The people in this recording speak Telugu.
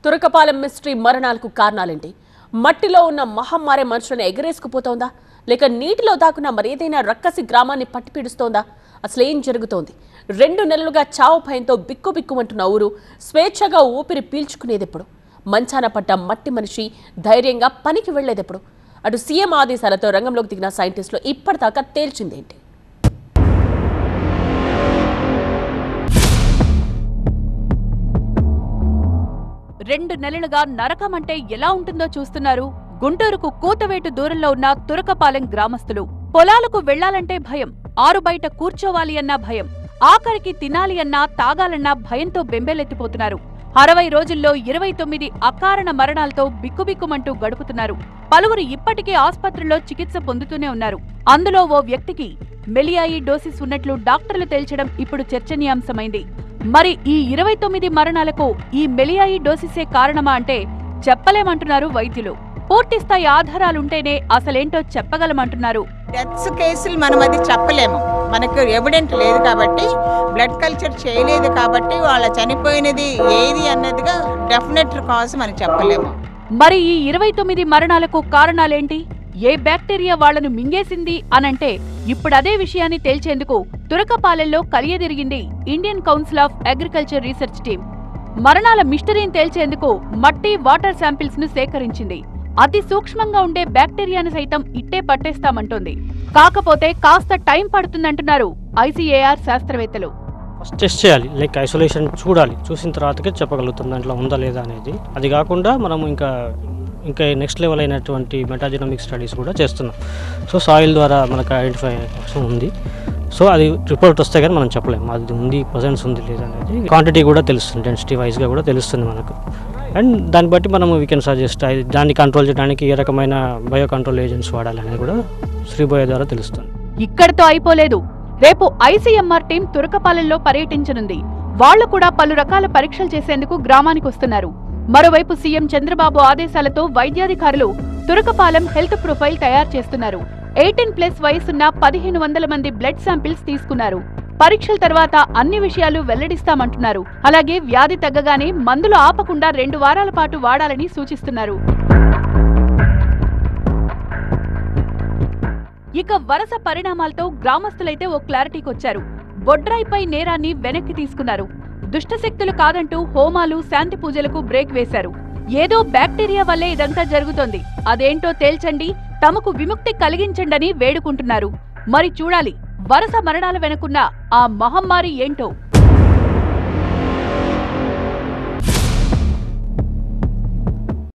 తురకపాలెం మిస్టరీ మరణాలకు కారణాలేంటి? మట్టిలో ఉన్న మహమ్మారి మనుషులను ఎగరేసుకుపోతోందా, లేక నీటిలో దాక్కున్న మరేదైనా రక్కసి గ్రామాన్ని పట్టిపీడుస్తోందా? అసలేం జరుగుతోంది? 2 నెలలుగా చావు భయంతో బిక్కుబిక్కుమంటున్న ఊరు స్వేచ్ఛగా ఊపిరి పీల్చుకునేదెప్పుడు? మంచాన పడ్డ మట్టి మనిషి ధైర్యంగా పనికి వెళ్లేదెప్పుడు? అటు సీఎం ఆదేశాలతో రంగంలోకి దిగిన సైంటిస్టులు ఇప్పటిదాకా తేల్చిందేంటి? రెండు నెలలుగా నరకమంటే ఎలా ఉంటుందో చూస్తున్నారు. గుంటూరుకు కూతవేటు దూరంలో ఉన్న తురకపాలెం గ్రామస్తులు. పొలాలకు వెళ్లాలంటే భయం, ఆరు బయట కూర్చోవాలి అన్నా భయం, ఆఖరికి తినాలి అన్నా తాగాలన్నా భయంతో బెంబేలెత్తిపోతున్నారు. 60 రోజుల్లో 29 అకారణ మరణాలతో బిక్కుబిక్కుమంటూ గడుపుతున్నారు. పలువురు ఇప్పటికే ఆస్పత్రుల్లో చికిత్స పొందుతూనే ఉన్నారు. అందులో ఓ వ్యక్తికి మెలియాయిడోసిస్ ఉన్నట్లు డాక్టర్లు తేల్చడం ఇప్పుడు చర్చనీయాంశమైంది. మరి ఈ 29 మరణాలకు ఈ మెలియాయిడోసిసే కారణమా అంటే చెప్పలేమంటున్నారు వైద్యులు. పూర్తిస్థాయి ఆధారాలుంటేనే అసలేంటో చెప్పగలమంటున్నారు. డెత్స్ కేసులు మనం అది చెప్పలేము, మనకు ఎవిడెంట్ లేదు కాబట్టి, బ్లడ్ కల్చర్ చేయలేదు కాబట్టి వాళ్ళ చనిపోయినది ఏది అన్నదిగా డెఫినెట్ కాజ్ మనం చెప్పలేము. మరి ఈ 29 మరణాలకు కారణాలేంటి? ఏ బ్యాక్టీరియా వాళ్లను మింగేసింది అనంటే ఇప్పుడు అదే విషయాన్ని తేల్చేందుకు తురకపాలెంలో కలియదిరిగింది Indian council of agriculture research team. మరణాల మిస్టరీని తేల్చేందుకు మట్టి, వాటర్ శాంపిల్స్ ను సేకరించింది. అతి సూక్ష్మంగా ఉండే బ్యాక్టీరియాను సైతం ఇట్టే పట్టేస్తామంటోంది. కాకపోతే కాస్త టైం పడుతుందంటున్నారు ఐసీఏఆర్ శాస్త్రవేత్తలు. టెస్ట్ చేయాలి, లైక్ ఐసోలేషన్ చూడాలి, చూసిన తర్వాతకే చెప్పగలుగుతాం దాంట్లో ఉందా లేదా అనేది. అది కాకుండా మనం ఇంకా నెక్స్ట్ లెవెల్ అయినటువంటి మెటాజెనోమిక్ స్టడీస్ కూడా చేస్తున్నాం. సో సాయిల్ ద్వారా మనకు ఐడెంటిఫై ఉంది. సో అది రిపోర్ట్ వస్తే కానీ మనం చెప్పలేము అది ఉంది, ప్రజెన్స్ ఉంది లేదా అనేది. క్వాంటిటీ కూడా తెలుస్తుంది, డెన్సిటీ వైజ్గా కూడా తెలుస్తుంది మనకు. అండ్ దాన్ని బట్టి మనం వీ కెన్ సజెస్ట్ దాన్ని కంట్రోల్ చేయడానికి ఏ రకమైన బయో కంట్రోల్ ఏజెంట్స్ వాడాలనేది కూడా శ్రీబోయ ద్వారా తెలుస్తుంది. ఇక్కడితో అయిపోలేదు. రేపు ఐసీఎంఆర్ టీం తురకపాలెంలో పర్యటించనుంది. వాళ్లు కూడా పలు రకాల పరీక్షలు చేసేందుకు గ్రామానికి వస్తున్నారు. మరోవైపు సీఎం చంద్రబాబు ఆదేశాలతో వైద్యాధికారులు తురకపాలెం హెల్త్ ప్రొఫైల్ తయారు చేస్తున్నారు. 18+ వయసున్న 1500 మంది బ్లడ్ శాంపిల్స్ తీసుకున్నారు. పరీక్షల తర్వాత అన్ని విషయాలు వెల్లడిస్తామంటున్నారు. అలాగే వ్యాధి తగ్గగానే మందులు ఆపకుండా 2 వారాల పాటు వాడాలని సూచిస్తున్నారు. ఇక వరుస పరిణామాలతో గ్రామస్తులైతే ఓ క్లారిటీకొచ్చారు. బొడ్రాయిపై నేరాన్ని వెనక్కి తీసుకున్నారు. దుష్టశక్తులు కాదంటూ హోమాలు, శాంతి పూజలకు బ్రేక్ వేశారు. ఏదో బ్యాక్టీరియా వల్లే ఇదంతా జరుగుతోంది, అదేంటో తేల్చండి, తమకు విముక్తి కలిగించండని వేడుకుంటున్నారు. మరి చూడాలి వరుస మరణాల వెనుకున్న ఆ మహమ్మారి ఏంటో.